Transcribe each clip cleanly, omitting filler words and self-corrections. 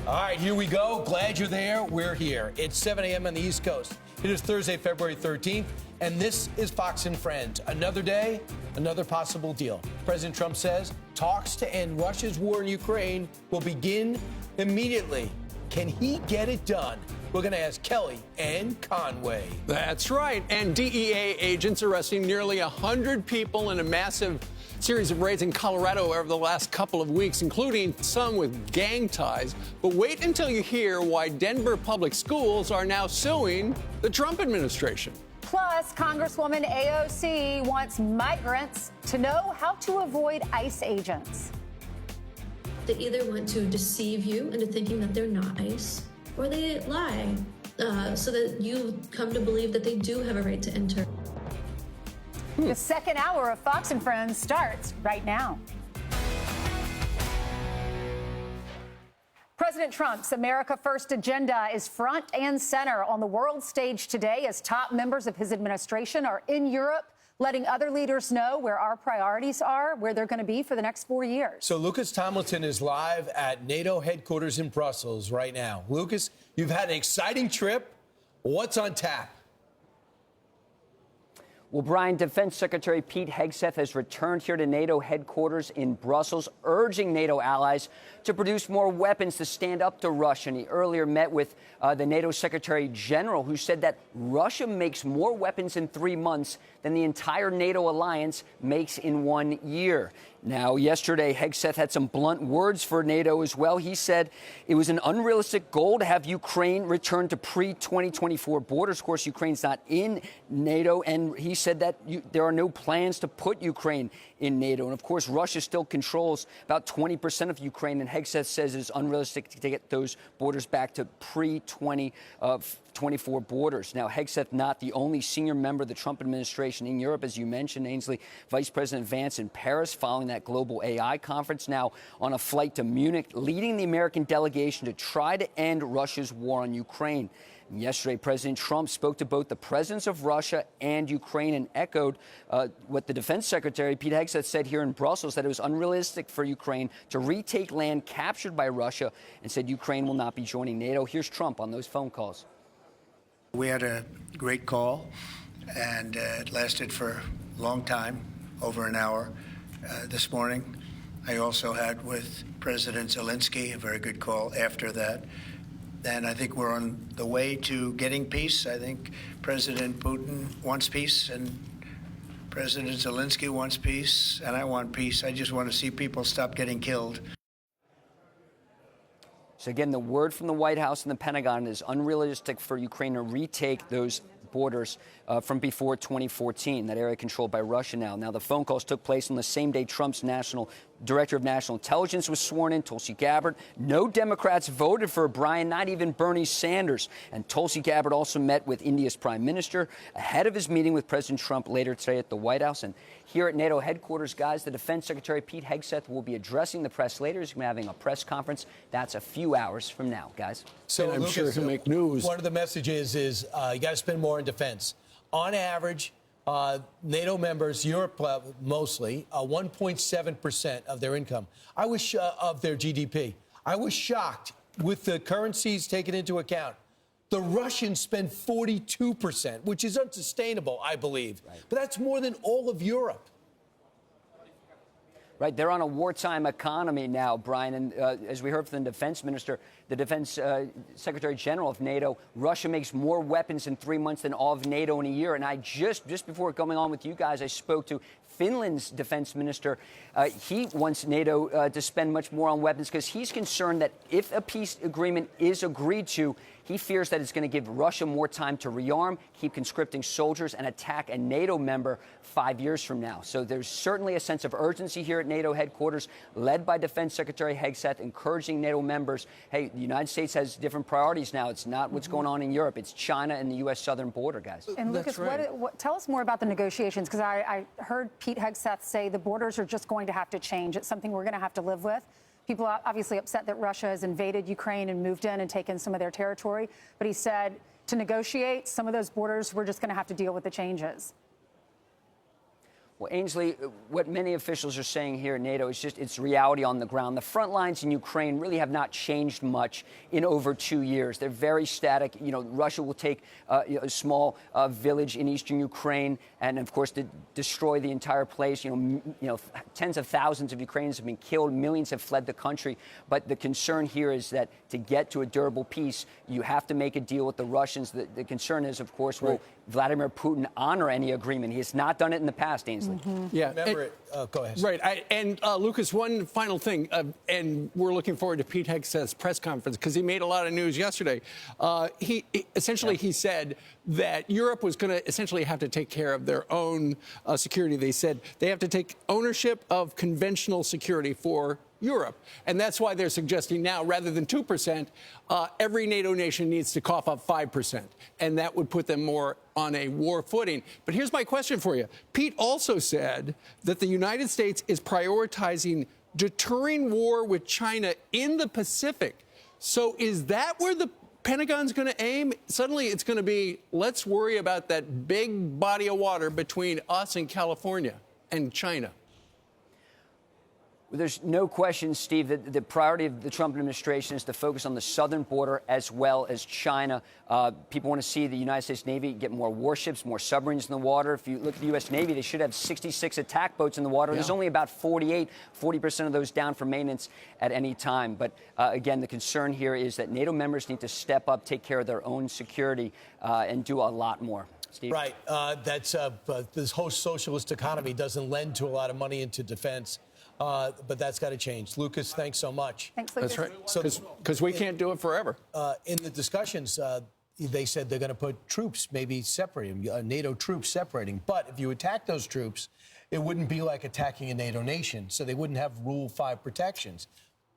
All right, here we go. Glad you're there. We're here. It's 7 a.m. on the East Coast. It is Thursday, February 13th, and this is Fox and Friends. Another day, another possible deal. President Trump says talks to end Russia's war in Ukraine will begin immediately. Can he get it done? We're going to ask Kelly and Conway. That's right. And DEA agents arresting nearly 100 people in a massive series of raids in Colorado over the last couple of weeks, including some with gang ties. But wait until you hear why Denver public schools are now suing the Trump administration. Plus, Congresswoman AOC wants migrants to know how to avoid ICE agents. They either want to deceive you into thinking that they're not ICE, or they lie so that you come to believe that they do have a right to enter. The second hour of Fox and Friends starts right now. President Trump's America First agenda is front and center on the world stage today as top members of his administration are in Europe, letting other leaders know where our priorities are, where they're going to be for the next 4 years. So Lucas Tomlinson is live at NATO headquarters in Brussels right now. Lucas, you've had an exciting trip. What's on tap? Well, Brian, Defense Secretary Pete Hegseth has returned here to NATO headquarters in Brussels, urging NATO allies to produce more weapons to stand up to Russia. And he earlier met with the NATO Secretary General, who said that Russia makes more weapons in 3 months than the entire NATO alliance makes in 1 year. Now, yesterday, Hegseth had some blunt words for NATO as well. He said it was an unrealistic goal to have Ukraine return to pre-2024 borders. Of course, Ukraine's not in NATO, and he said that there are no plans to put Ukraine in NATO. And, of course, Russia still controls about 20% of Ukraine, and Hegseth says it's unrealistic to get those borders back to pre-2024 borders. Now, Hegseth not the only senior member of the Trump administration in Europe, as you mentioned, Ainsley. Vice President Vance in Paris following that global AI conference, now on a flight to Munich, leading the American delegation to try to end Russia's war on Ukraine. And yesterday, President Trump spoke to both the presidents of Russia and Ukraine and echoed what the Defense Secretary, Pete Hegseth, said here in Brussels, that it was unrealistic for Ukraine to retake land captured by Russia, and said Ukraine will not be joining NATO. Here's Trump on those phone calls. We had a great call, and it lasted for a long time, over an hour this morning. I also had with President Zelensky a very good call after that. And I think we're on the way to getting peace. I think President Putin wants peace, and President Zelensky wants peace, and I want peace. I just want to see people stop getting killed. So again, the word from the White House and the Pentagon is unrealistic for Ukraine to retake those borders from before 2014, that area controlled by Russia now. Now, the phone calls took place on the same day Trump's Director of National Intelligence was sworn in, Tulsi Gabbard. No Democrats voted for Brian, not even Bernie Sanders. And Tulsi Gabbard also met with India's Prime Minister ahead of his meeting with President Trump later today at the White House. And here at NATO headquarters, guys, the Defense Secretary Pete Hegseth will be addressing the press later. He's having a press conference. That's a few hours from now, guys. So I'm Lucas, sure he'll make news. One of the messages is you got to spend more on defense. On average, NATO members, Europe mostly, 1.7% of their income. Of their GDP. I was shocked with the currencies taken into account. The Russians spend 42%, which is unsustainable, I believe. Right. But that's more than all of Europe. Right, they're on a wartime economy now, Brian. And as we heard from the defense minister, the defense secretary general of NATO, Russia makes more weapons in 3 months than all of NATO in a year. And I just before coming on with you guys, I spoke to Finland's defense minister. He wants NATO to spend much more on weapons because he's concerned that if a peace agreement is agreed to, he fears that it's going to give Russia more time to rearm, keep conscripting soldiers, and attack a NATO member 5 years from now. So there's certainly a sense of urgency here at NATO headquarters, led by Defense Secretary Hegseth, encouraging NATO members, hey, the United States has different priorities now. It's not what's going on in Europe. It's China and the U.S. southern border, guys. And Lucas, tell us more about the negotiations, because I heard Pete Hegseth say the borders are just going to have to change. It's something we're going to have to live with. People are obviously upset that Russia has invaded Ukraine and moved in and taken some of their territory. But he said to negotiate some of those borders, we're just going to have to deal with the changes. Well, Ainsley, what many officials are saying here at NATO is just it's reality on the ground. The front lines in Ukraine really have not changed much in over 2 years. They're very static. You know, Russia will take a small village in eastern Ukraine and, of course, destroy the entire place. You know, tens of thousands of Ukrainians have been killed. Millions have fled the country. But the concern here is that to get to a durable peace, you have to make a deal with the Russians. The concern is, of course, will Vladimir Putin honor any agreement? He has not done it in the past, Ainsley. Yeah. Remember go ahead. Right. And Lucas, one final thing, and we're looking forward to Pete Hegseth's press conference because he made a lot of news yesterday. He said that Europe was going to essentially have to take care of their own security. They said they have to take ownership of conventional security for Europe. And that's why they're suggesting now, rather than 2%, every NATO nation needs to cough up 5%. And that would put them more on a war footing. But here's my question for you. Pete also said that the United States is prioritizing deterring war with China in the Pacific. So is that where the Pentagon's going to aim? Suddenly it's going to be, let's worry about that big body of water between us and California and China. There's no question, Steve, that the priority of the Trump administration is to focus on the southern border as well as China. People want to see the United States Navy get more warships, more submarines in the water. If you look at the U.S. Navy, they should have 66 attack boats in the water. Yeah. There's only about 40% of those down for maintenance at any time. But again, the concern here is that NATO members need to step up, take care of their own security, and do a lot more. Steve? Right. This whole socialist economy doesn't lend to a lot of money into defense. But that's got to change. Lucas, thanks so much. Thanks, Lucas. That's right. Because we can't do it forever. In the discussions, they said they're going to put troops, maybe separating, NATO troops separating. But if you attack those troops, it wouldn't be like attacking a NATO nation. So they wouldn't have Rule 5 protections.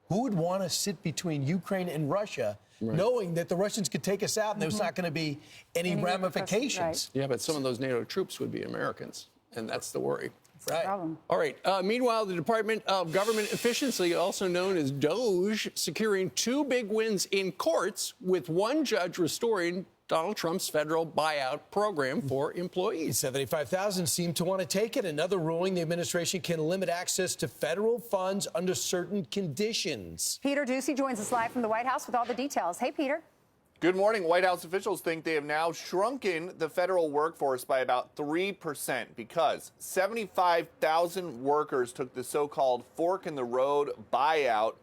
Who would want to sit between Ukraine and Russia, knowing that the Russians could take us out and there's not going to be any ramifications? Right. Yeah, but some of those NATO troops would be Americans, and that's the worry. Right. All right. Meanwhile, the Department of Government Efficiency, also known as Doge, securing 2 big wins in courts, with one judge restoring Donald Trump's federal buyout program for employees. 75,000 seem to want to take it. Another ruling, the administration can limit access to federal funds under certain conditions. Peter Ducey joins us live from the White House with all the details. Hey, Peter. Good morning. White House officials think they have now shrunken the federal workforce by about 3% because 75,000 workers took the so-called fork-in-the-road buyout.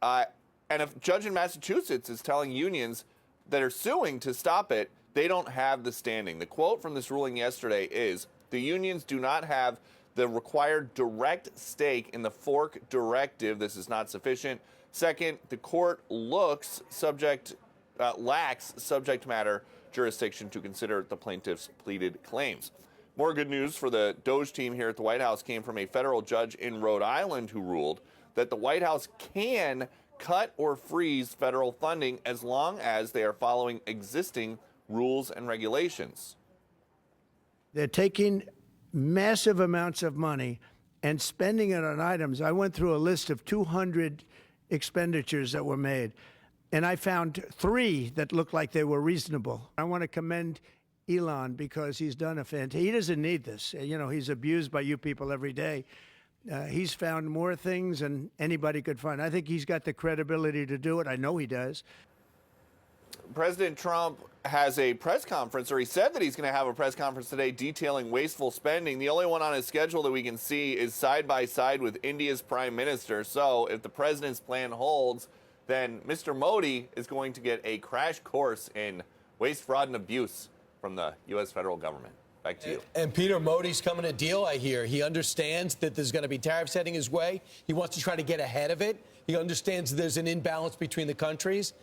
And a judge in Massachusetts is telling unions that are suing to stop it, they don't have the standing. The quote from this ruling yesterday is, the unions do not have the required direct stake in the fork directive. This is not sufficient. Second, the court lacks subject matter jurisdiction to consider the plaintiff's pleaded claims. More good news for the Doge team here at the White House came from a federal judge in Rhode Island who ruled that the White House can cut or freeze federal funding as long as they are following existing rules and regulations. They're taking massive amounts of money and spending it on items. I went through a list of 200 expenditures that were made, and I found 3 that looked like they were reasonable. I want to commend Elon because he's done a fantastic. He doesn't need this. You know, he's abused by you people every day. He's found more things than anybody could find. I think he's got the credibility to do it. I know he does. President Trump has a press conference, or he said that he's going to have a press conference today detailing wasteful spending. The only one on his schedule that we can see is side by side with India's prime minister. So if the president's plan holds, then Mr. Modi is going to get a crash course in waste, fraud, and abuse from the U.S. federal government. Back to you. And Peter, Modi's coming to deal, I hear. He understands that there's going to be tariffs heading his way. He wants to try to get ahead of it. He understands there's an imbalance between the countries.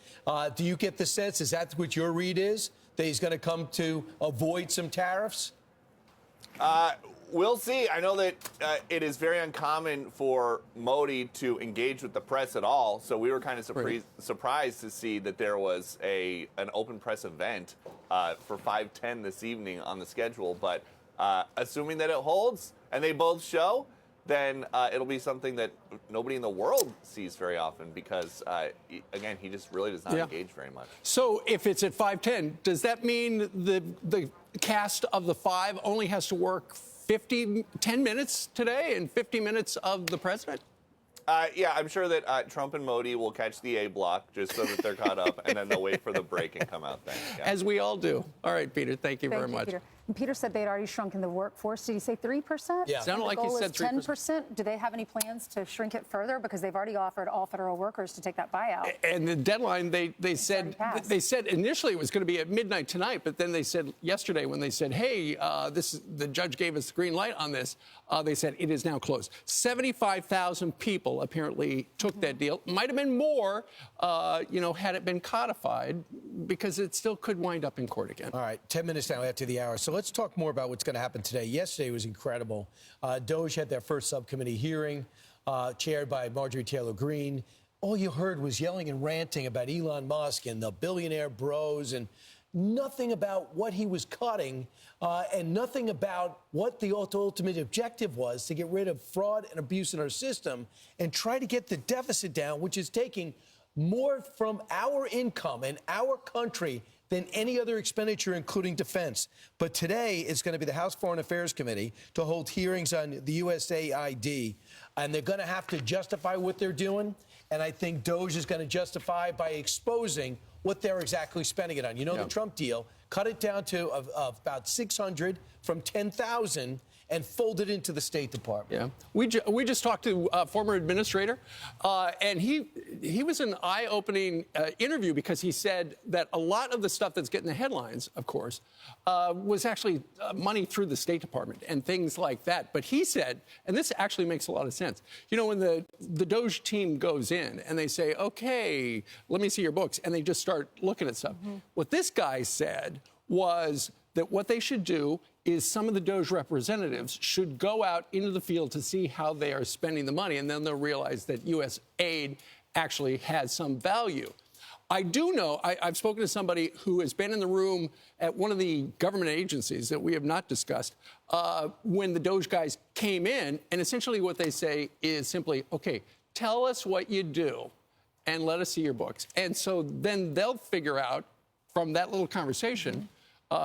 Do you get the sense, is that what your read is, that he's going to come to avoid some tariffs? We'll see. I know that it is very uncommon for Modi to engage with the press at all, so we were kind of surprised to see that there was an open press event for 5:10 this evening on the schedule. But assuming that it holds and they both show, then it'll be something that nobody in the world sees very often because, again, he just really does not engage very much. So if it's at 5:10, does that mean the cast of the 5 only has to work 10 minutes today and 50 minutes of the president? Yeah, I'm sure that Trump and Modi will catch the A block just so that they're caught up, and then they'll wait for the break and come out then. Yeah. As we all do. All right, Peter, thank you very much. Peter. And Peter said they'd already shrunken the workforce. Did he say 3%? Yeah. Sounded like he said 3%. 10%. Do they have any plans to shrink it further? Because they've already offered all federal workers to take that buyout. And the deadline, they said initially it was going to be at midnight tonight, but then they said yesterday when they said, hey, the judge gave us the green light on this, they said it is now closed. 75,000 people apparently took that deal. Might have been more, had it been codified, because it still could wind up in court again. All right, 10 minutes now after the hour. So let's talk more about what's going to happen today. Yesterday was incredible. Doge had their first subcommittee hearing, chaired by Marjorie Taylor Greene. All you heard was yelling and ranting about Elon Musk and the billionaire bros, and nothing about what he was cutting, and nothing about what the ultimate objective was, to get rid of fraud and abuse in our system and try to get the deficit down, which is taking more from our income and our country than any other expenditure, including defense. But today is going to be the House Foreign Affairs Committee to hold hearings on the USAID, and they're going to have to justify what they're doing. And I think Doge is going to justify by exposing what they're exactly spending it on. You know, the Trump deal, cut it down to about 600 from 10,000 and fold it into the State Department. Yeah, we just talked to a former administrator, and he was an eye-opening interview, because he said that a lot of the stuff that's getting the headlines, of course, was actually money through the State Department and things like that. But he said, and this actually makes a lot of sense, you know, when the Doge team goes in and they say, okay, let me see your books, and they just start looking at stuff. What this guy said was that what they should do is some of the Doge representatives should go out into the field to see how they are spending the money, and then they'll realize that U.S. aid actually has some value. I do know, I've spoken to somebody who has been in the room at one of the government agencies that we have not discussed when the Doge guys came in, and essentially what they say is simply, okay, tell us what you do and let us see your books. And so then they'll figure out from that little conversation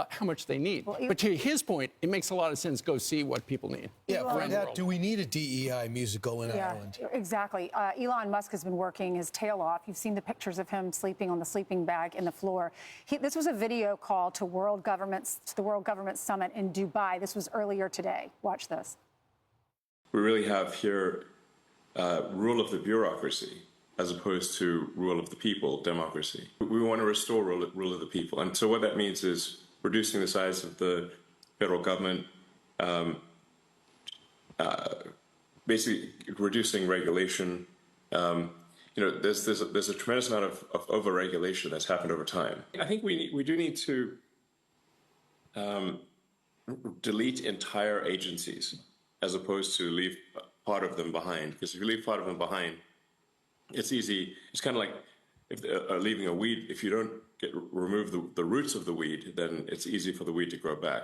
how much they need. Well, but to his point, it makes a lot of sense. Go see what people need. Yeah, find out, do we need a DEI musical in Ireland? Exactly. Elon Musk has been working his tail off. You've seen the pictures of him sleeping on the sleeping bag in the floor. This was a video call to the World Government Summit in Dubai. This was earlier today. Watch this. We really have here rule of the bureaucracy as opposed to rule of the people, democracy. We want to restore rule of the people. And so what that means is reducing the size of the federal government, basically reducing regulation. There's a tremendous amount of over-regulation that's happened over time. I think we do need to delete entire agencies as opposed to leave part of them behind. Because if you leave part of them behind, it's easy. It's kind of like leaving a weed. If you don't remove the roots of the weed, then it's easy for the weed to grow back.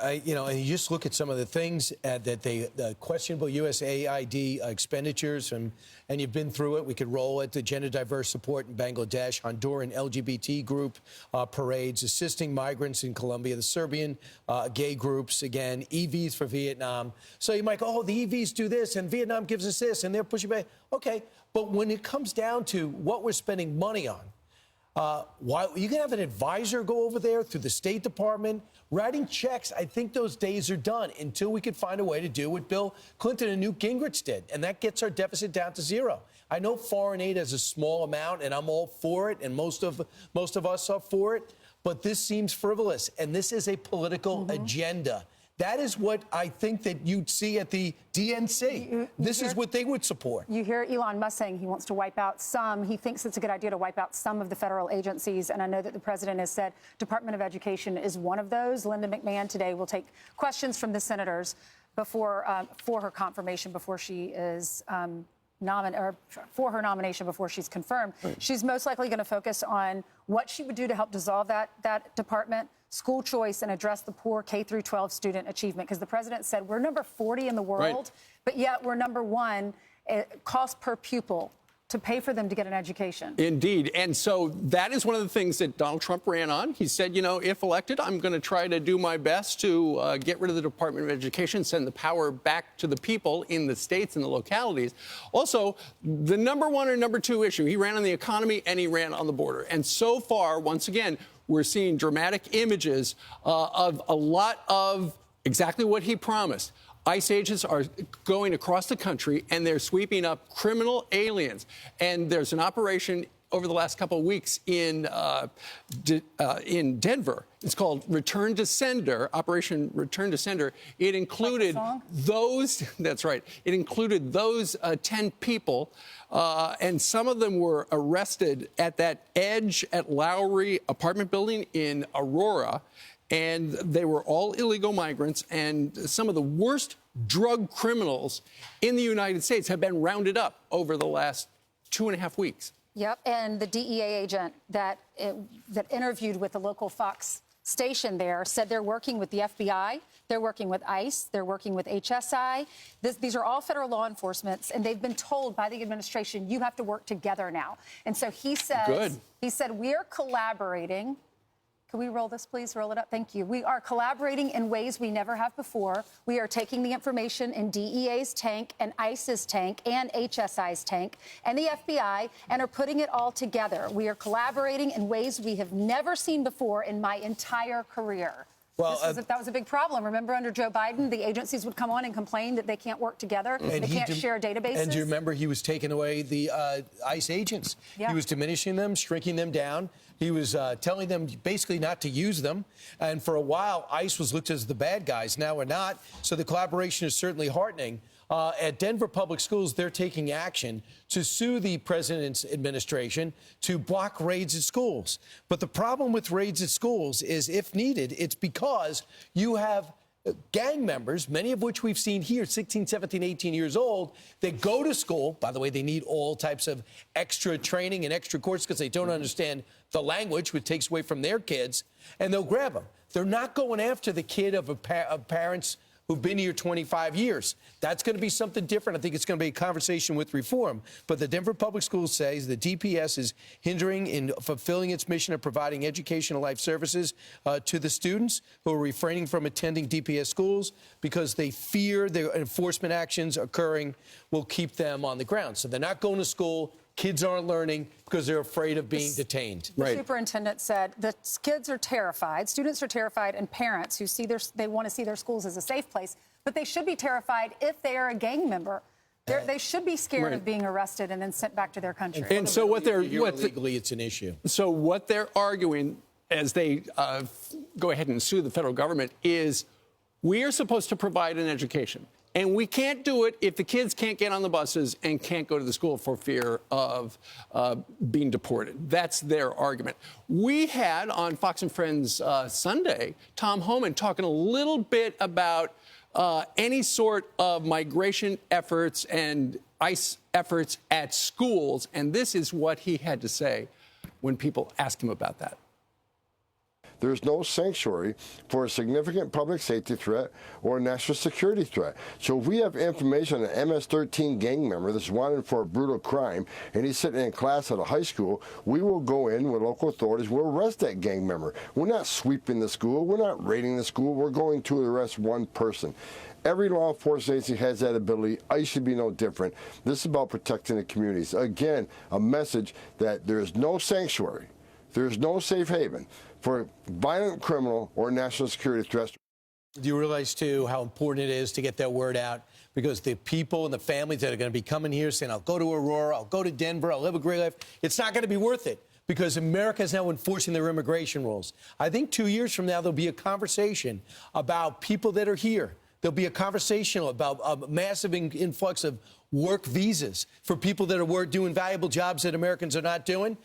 And you just look at some of the things that the questionable USAID expenditures, and you've been through it. We could roll it. The gender diverse support in Bangladesh, Honduran LGBT group parades, assisting migrants in Colombia, the Serbian gay groups, again, EVs for Vietnam. So you might go, oh, the EVs do this, and Vietnam gives us this, and they're pushing back. Okay, but when it comes down to what we're spending money on, why you can have an advisor go over there through the State Department writing checks. I think those days are done until we can find a way to do what Bill Clinton and Newt Gingrich did, and that gets our deficit down to zero. I know foreign aid has a small amount, and I'm all for it, and most of us are for it. But this seems frivolous, and this is a political agenda. That is what I think that you'd see at the DNC. This is what they would support. You hear Elon Musk saying he wants to wipe out some. He thinks it's a good idea to wipe out some of the federal agencies. And I know that the president has said Department of Education is one of those. Linda McMahon today will take questions from the senators for her confirmation before she is for her nomination before she's confirmed. Right. She's most likely going to focus on what she would do to help dissolve that department, school choice, and address the poor K-12 student achievement. Because the president said we're number 40 in the world, but yet we're number 1 cost per pupil to pay for them to get an education. Indeed. And so that is one of the things that Donald Trump ran on. He said, you know, if elected, I'm going to try to do my best to get rid of the Department of Education, send the power back to the people in the states and the localities. Also, the number one or number two issue, he ran on the economy and he ran on the border. And so far, once again, we're seeing dramatic images of a lot of exactly what he promised. ICE agents are going across the country, and they're sweeping up criminal aliens. And there's an operation over the last couple of weeks in Denver. It's called Return to Sender, Operation Return to Sender. It included those, that's right, it included those 10 people, and some of them were arrested at that Edge at Lowry apartment building in Aurora. And they were all illegal migrants, and some of the worst drug criminals in the United States have been rounded up over the last 2.5 weeks. Yep, and the DEA agent that interviewed with the local Fox station there said they're working with the FBI, they're working with ICE, they're working with HSI. These are all federal law enforcement, and they've been told by the administration, you have to work together now. And so he says, he said, we're collaborating. Can we roll this, please? Roll it up. Thank you. We are collaborating in ways we never have before. We are taking the information in DEA's tank and ICE's tank and HSI's tank and the FBI and are putting it all together. We are collaborating in ways we have never seen before in my entire career. Well, that was a big problem. Remember, under Joe Biden, the agencies would come on and complain that they can't work together, they can't share databases. And do you remember he was taking away the ICE agents? Yeah. He was diminishing them, shrinking them down. He was telling them basically not to use them. And for a while, ICE was looked as the bad guys. Now we're not. So the collaboration is certainly heartening. At Denver Public Schools, they're taking action to sue the president's administration to block raids at schools. But the problem with raids at schools is, if needed, it's because you have gang members, many of which we've seen here, 16, 17, 18 years old, they go to school. By the way, they need all types of extra training and extra courses because they don't understand the language, which takes away from their kids, and they'll grab them. They're not going after the kid of parents who've been here 25 years. That's going to be something different. I think it's going to be a conversation with reform. But the Denver Public Schools says the DPS is hindering in fulfilling its mission of providing educational life services to the students who are refraining from attending DPS schools because they fear their enforcement actions occurring will keep them on the ground. So they're not going to school. Kids aren't learning because they're afraid of being detained. The superintendent said the kids are terrified, students are terrified, and parents who see they want to see their schools as a safe place, but they should be terrified if they are a gang member. They should be scared of being arrested and then sent back to their country. And so what they're legally, it's an issue. So what they're arguing as they go ahead and sue the federal government is we are supposed to provide an education. And we can't do it if the kids can't get on the buses and can't go to the school for fear of being deported. That's their argument. We had on Fox and Friends Sunday, Tom Homan talking a little bit about any sort of migration efforts and ICE efforts at schools. And this is what he had to say when people asked him about that. There's no sanctuary for a significant public safety threat or a national security threat. So if we have information on an MS-13 gang member that's wanted for a brutal crime and he's sitting in class at a high school, we will go in with local authorities, we'll arrest that gang member. We're not sweeping the school, we're not raiding the school, we're going to arrest one person. Every law enforcement agency has that ability. ICE should be no different. This is about protecting the communities. Again, a message that there is no sanctuary, there is no safe haven for violent criminal or national security threats. Do you realize, too, how important it is to get that word out? Because the people and the families that are going to be coming here saying, I'll go to Aurora, I'll go to Denver, I'll live a great life, it's not going to be worth it because America is now enforcing their immigration rules. I think 2 years from now, there'll be a conversation about people that are here. There'll be a conversation about a massive influx of work visas for people that are doing valuable jobs that Americans are not doing,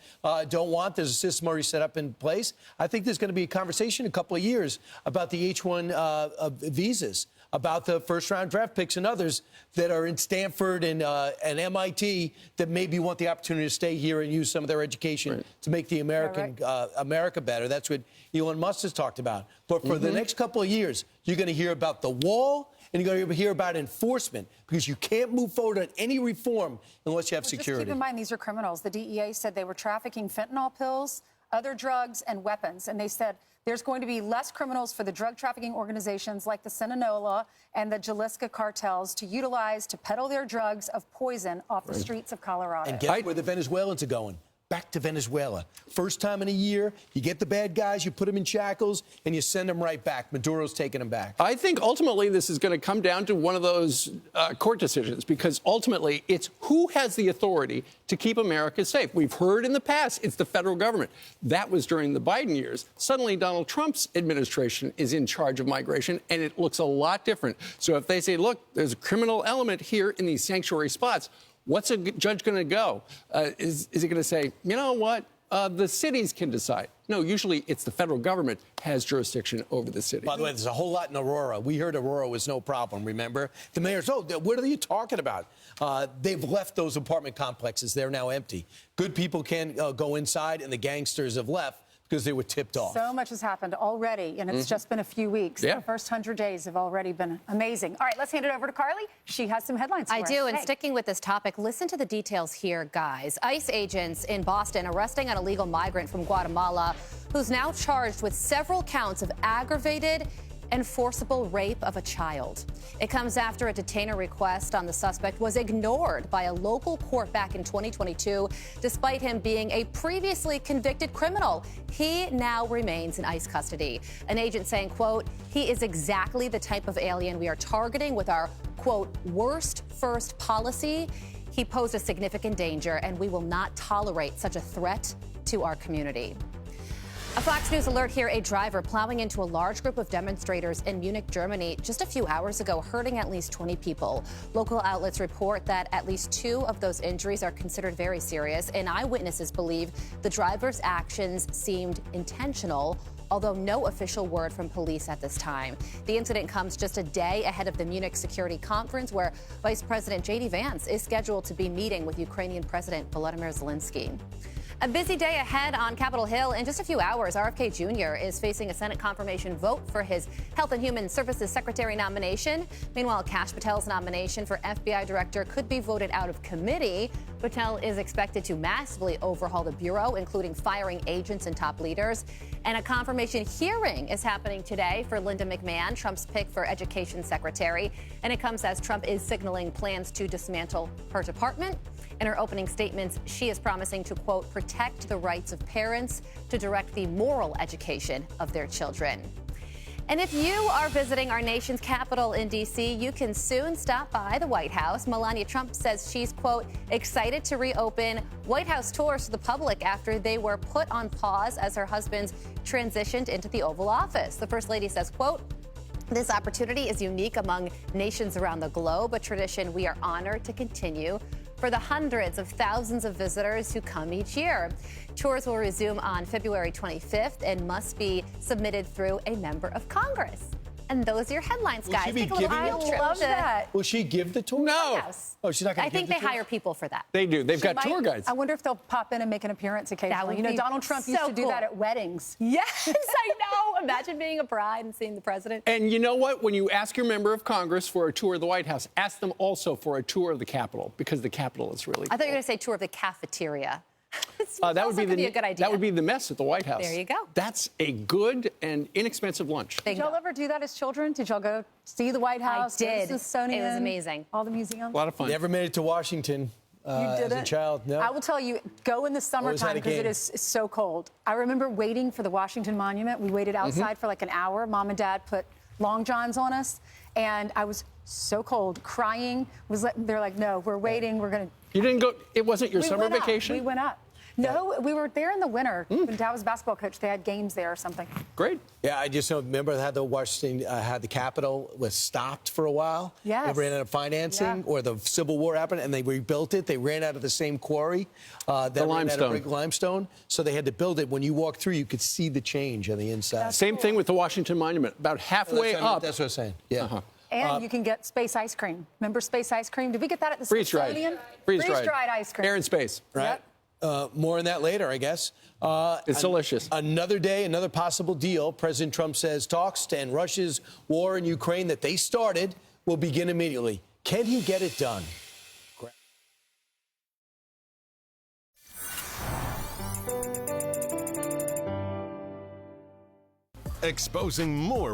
don't want. There's a system already set up in place. I think there's going to be a conversation in a couple of years about the H-1 visas, about the first-round draft picks and others that are in Stanford and MIT that maybe want the opportunity to stay here and use some of their education to make the America better. That's what Elon Musk has talked about. But for the next couple of years, you're going to hear about the wall and you're going to hear about enforcement because you can't move forward on any reform unless you have security. Just keep in mind, these are criminals. The DEA said they were trafficking fentanyl pills, other drugs, and weapons. And they said there's going to be less criminals for the drug trafficking organizations like the Sinaloa and the Jalisco cartels to utilize to peddle their drugs of poison off the streets of Colorado. And guess where the Venezuelans are going? Back to Venezuela. First time in a year, you get the bad guys, you put them in shackles, and you send them right back. Maduro's taking them back. I think ultimately this is going to come down to one of those court decisions, because ultimately it's who has the authority to keep America safe. We've heard in the past it's the federal government. That was during the Biden years. Suddenly Donald Trump's administration is in charge of migration, and it looks a lot different. So if they say, look, there's a criminal element here in these sanctuary spots, what's a judge going to go? Is he going to say, you know what, the cities can decide? No, usually it's the federal government has jurisdiction over the city. By the way, there's a whole lot in Aurora. We heard Aurora was no problem, remember? The mayor's, what are you talking about? They've left those apartment complexes. They're now empty. Good people can't go inside, and the gangsters have left because they were tipped off. So much has happened already, and it's just been a few weeks. Yeah. The first 100 days have already been amazing. All right, let's hand it over to Carly. She has some headlines for us. I do, and Hey. sticking with this topic, listen to the details here, guys. ICE agents in Boston arresting an illegal migrant from Guatemala who's now charged with several counts of aggravated and forcible rape of a child. It comes after a detainer request on the suspect was ignored by a local court back in 2022, despite him being a previously convicted criminal. He now remains in ICE custody. An agent saying, quote, he is exactly the type of alien we are targeting with our, quote, worst first policy. He posed a significant danger, and we will not tolerate such a threat to our community. A Fox News alert here, a driver plowing into a large group of demonstrators in Munich, Germany, just a few hours ago, hurting at least 20 people. Local outlets report that at least 2 of those injuries are considered very serious, and eyewitnesses believe the driver's actions seemed intentional, although no official word from police at this time. The incident comes just a day ahead of the Munich Security Conference, where Vice President J.D. Vance is scheduled to be meeting with Ukrainian President Volodymyr Zelensky. A busy day ahead on Capitol Hill. In just a few hours, RFK Jr. is facing a Senate confirmation vote for his Health and Human Services Secretary nomination. Meanwhile, Kash Patel's nomination for FBI Director could be voted out of committee. Patel is expected to massively overhaul the Bureau, including firing agents and top leaders. And a confirmation hearing is happening today for Linda McMahon, Trump's pick for Education Secretary. And it comes as Trump is signaling plans to dismantle her department. In her opening statements, she is promising to, quote, protect the rights of parents to direct the moral education of their children. And if you are visiting our nation's capital in D.C., you can soon stop by the White House. Melania Trump says she's, quote, excited to reopen White House tours to the public after they were put on pause as her husband's transitioned into the Oval Office. The First Lady says, quote, this opportunity is unique among nations around the globe, a tradition we are honored to continue for the hundreds of thousands of visitors who come each year. Tours will resume on February 25th and must be submitted through a member of Congress. And those are your headlines, Will guys. she be Take a little giving field the trip love to- that. Will she give the tour? No. Yes. Oh, she's not going I to give think the they tour? hire people for that. They do. They've got Might- tour guides. I wonder if they'll pop in and make an appearance occasionally. would You know, be Donald Trump used so to do cool. that at weddings. Yes, I know. Imagine being a bride and seeing the president. And you know what? When you ask your member of Congress for a tour of the White House, ask them also for a tour of the Capitol, because the Capitol is really I thought you were cool. going to say tour of the cafeteria. That would be a good idea. That would be the mess at the White House. There you go. That's a good and inexpensive lunch. Did y'all ever do that as children? Did y'all go see the White House? I go to did. Smithsonian, It was amazing. All the museums? A lot of fun. Never made it to Washington You as a didn't? child. No. I will tell you, go in the Always had summertime a because it game. is so cold. I remember waiting for the Washington Monument. We waited outside for like an hour. Mom and Dad put long johns on us, and I was so cold, crying. They're like, no, we're waiting. We're gonna. You didn't go. It wasn't your We summer went up. vacation. We went up. No, we were there in the winter. When Dad was a basketball coach, they had games there or something. Great. Yeah, I just remember how the Washington had the Capitol was stopped for a while. Yes. They ran out of financing, Yeah. or the Civil War happened, and they rebuilt it. They ran out of the same quarry, that ran out of limestone. brick limestone. So they had to build it. When you walk through, you could see the change on the inside. Same thing with the Washington Monument. About halfway up. That's what I'm saying. Yeah. Uh-huh. And you can get space ice cream. Remember space ice cream? Did we get that at the Freeze-dried. Smithsonian? Freeze-dried. Freeze-dried ice cream. Air and space. Right. More on that later, I guess. It's delicious. Another day, another possible deal. President Trump says talks to end Russia's war in Ukraine that they started will begin immediately. Can he get it done? Exposing more